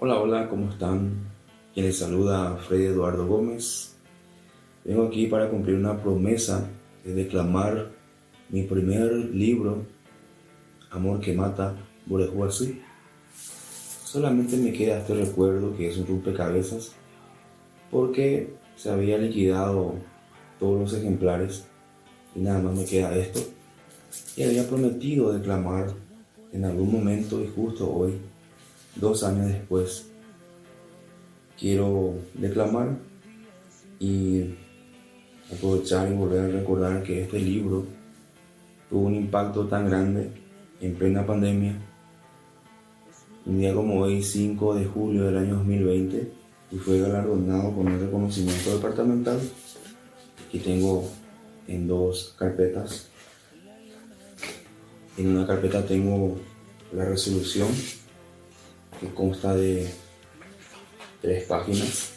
Hola, hola, ¿cómo están? Quien les saluda Freddy Eduardo Gómez. Vengo aquí para cumplir una promesa de declamar mi primer libro, Amor que Mata, Borejuazú. Solamente me queda este recuerdo que es un rompecabezas porque se había liquidado todos los ejemplares y nada más me queda esto. Y había prometido declamar en algún momento y justo hoy, 2 años después, quiero declamar y aprovechar y volver a recordar que este libro tuvo un impacto tan grande en plena pandemia. Un día como hoy, 5 de julio del año 2020, y fue galardonado con un reconocimiento departamental que tengo en 2 carpetas. En una carpeta tengo la resolución, que consta de 3 páginas,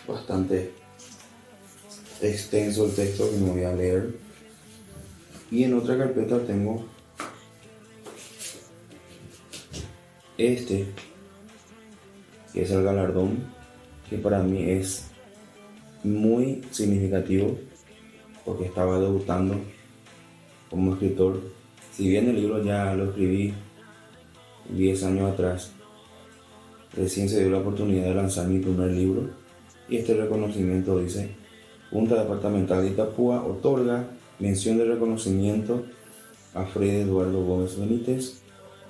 bastante extenso el texto que no voy a leer. Y en otra carpeta tengo este, que es el galardón, que para mí es muy significativo porque estaba debutando como escritor. Si bien el libro ya lo escribí 10 años atrás, recién se dio la oportunidad de lanzar mi primer libro y este reconocimiento dice: Junta Departamental de Itapúa otorga mención de reconocimiento a Freddy Eduardo Gómez Benítez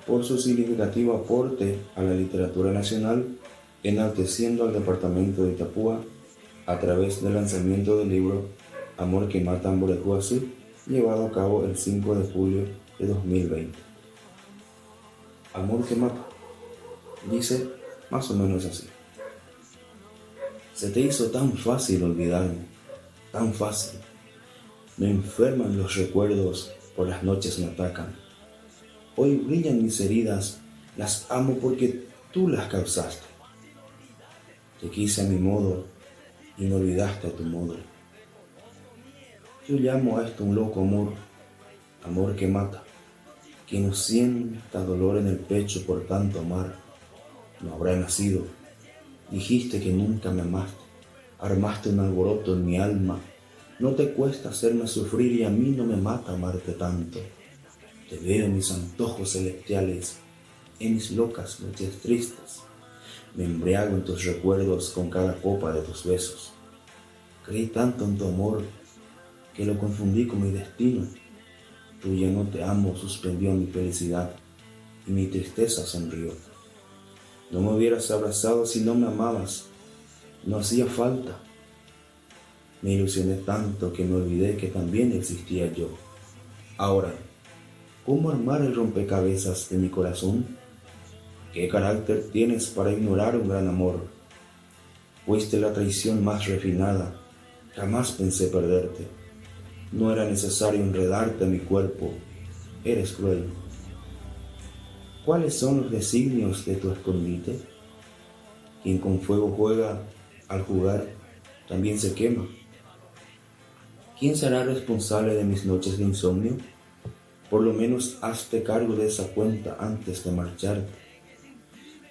por su significativo aporte a la literatura nacional, enalteciendo al departamento de Itapúa a través del lanzamiento del libro Amor que Mata, Borejuazú, llevado a cabo el 5 de julio de 2020. Amor que mata, dice más o menos así: se te hizo tan fácil olvidarme, tan fácil. Me enferman los recuerdos, por las noches me atacan. Hoy brillan mis heridas, las amo porque tú las causaste. Te quise a mi modo y me olvidaste a tu modo. Yo llamo a esto un loco amor, amor que mata. Que no sienta dolor en el pecho por tanto amar. No habrá nacido. Dijiste que nunca me amaste. Armaste un alboroto en mi alma. No te cuesta hacerme sufrir y a mí no me mata amarte tanto. Te veo en mis antojos celestiales, en mis locas noches tristes. Me embriago en tus recuerdos con cada copa de tus besos. Creí tanto en tu amor que lo confundí con mi destino. Tú ya no te amo, suspendió mi felicidad y mi tristeza sonrió. No me hubieras abrazado si no me amabas, no hacía falta. Me ilusioné tanto que me olvidé que también existía yo. Ahora, ¿cómo armar el rompecabezas de mi corazón? ¿Qué carácter tienes para ignorar un gran amor? Fuiste la traición más refinada, jamás pensé perderte. No era necesario enredarte a mi cuerpo, eres cruel. ¿Cuáles son los designios de tu escondite? Quien con fuego juega, al jugar, también se quema. ¿Quién será responsable de mis noches de insomnio? Por lo menos hazte cargo de esa cuenta antes de marcharte.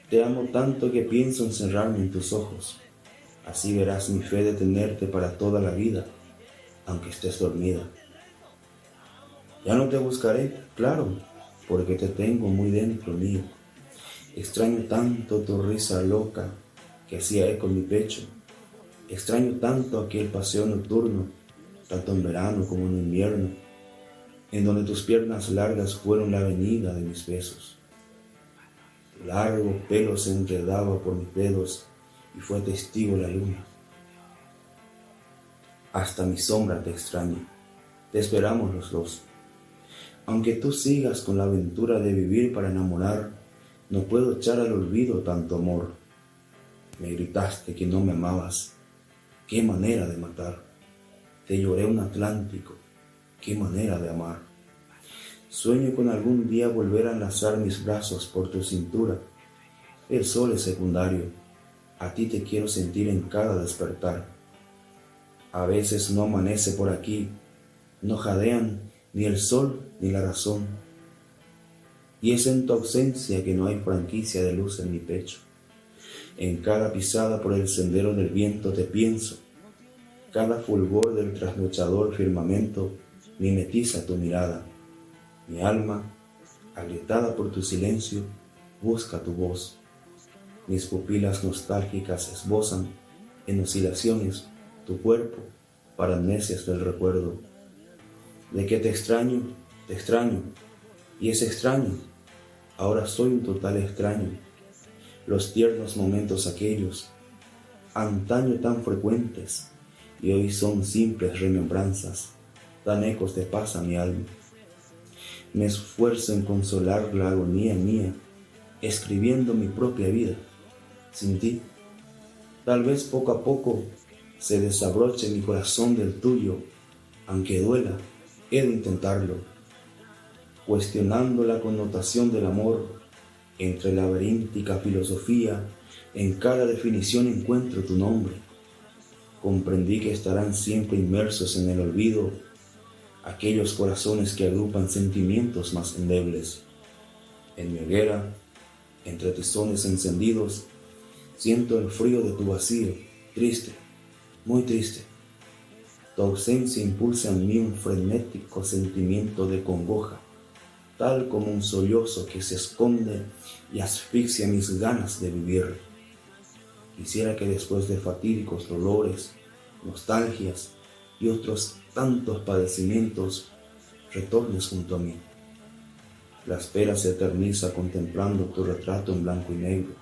Te amo tanto que pienso encerrarme en tus ojos. Así verás mi fe de tenerte para toda la vida, aunque estés dormida. Ya no te buscaré, claro, porque te tengo muy dentro mío. Extraño tanto tu risa loca que hacía eco en mi pecho. Extraño tanto aquel paseo nocturno, tanto en verano como en invierno, en donde tus piernas largas fueron la avenida de mis besos. Tu largo pelo se enredaba por mis dedos y fue testigo la luna. Hasta mi sombra te extraña, te esperamos los dos. Aunque tú sigas con la aventura de vivir para enamorar, no puedo echar al olvido tanto amor. Me gritaste que no me amabas, qué manera de matar. Te lloré un Atlántico, qué manera de amar. Sueño con algún día volver a enlazar mis brazos por tu cintura. El sol es secundario, a ti te quiero sentir en cada despertar. A veces no amanece por aquí, no jadean ni el sol ni la razón. Y es en tu ausencia que no hay franquicia de luz en mi pecho. En cada pisada por el sendero del viento te pienso. Cada fulgor del trasnochador firmamento mimetiza tu mirada. Mi alma, agrietada por tu silencio, busca tu voz. Mis pupilas nostálgicas esbozan en oscilaciones tu cuerpo para amnesias del recuerdo. De que te extraño, y es extraño. Ahora soy un total extraño. Los tiernos momentos aquellos, antaño tan frecuentes, y hoy son simples remembranzas, dan ecos de paz a mi alma. Me esfuerzo en consolar la agonía mía, escribiendo mi propia vida, sin ti. Tal vez poco a poco se desabroche mi corazón del tuyo, aunque duela, he de intentarlo, cuestionando la connotación del amor. Entre laberíntica filosofía, en cada definición encuentro tu nombre. Comprendí que estarán siempre inmersos en el olvido aquellos corazones que agrupan sentimientos más endebles. En mi hoguera, entre tizones encendidos, siento el frío de tu vacío, triste, muy triste. Tu ausencia impulsa en mí un frenético sentimiento de congoja, tal como un sollozo que se esconde y asfixia mis ganas de vivir. Quisiera que después de fatídicos dolores, nostalgias y otros tantos padecimientos, retornes junto a mí. La espera se eterniza contemplando tu retrato en blanco y negro.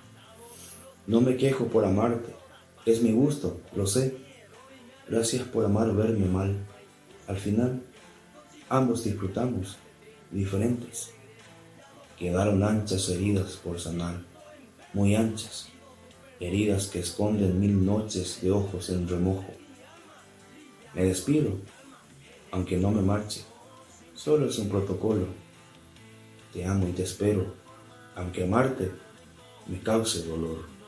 No me quejo por amarte, es mi gusto, lo sé. Gracias por amar verme mal. Al final, ambos disfrutamos, diferentes. Quedaron anchas heridas por sanar, muy anchas, heridas que esconden 1000 noches de ojos en remojo. Me despido, aunque no me marche, solo es un protocolo. Te amo y te espero, aunque amarte me cause dolor.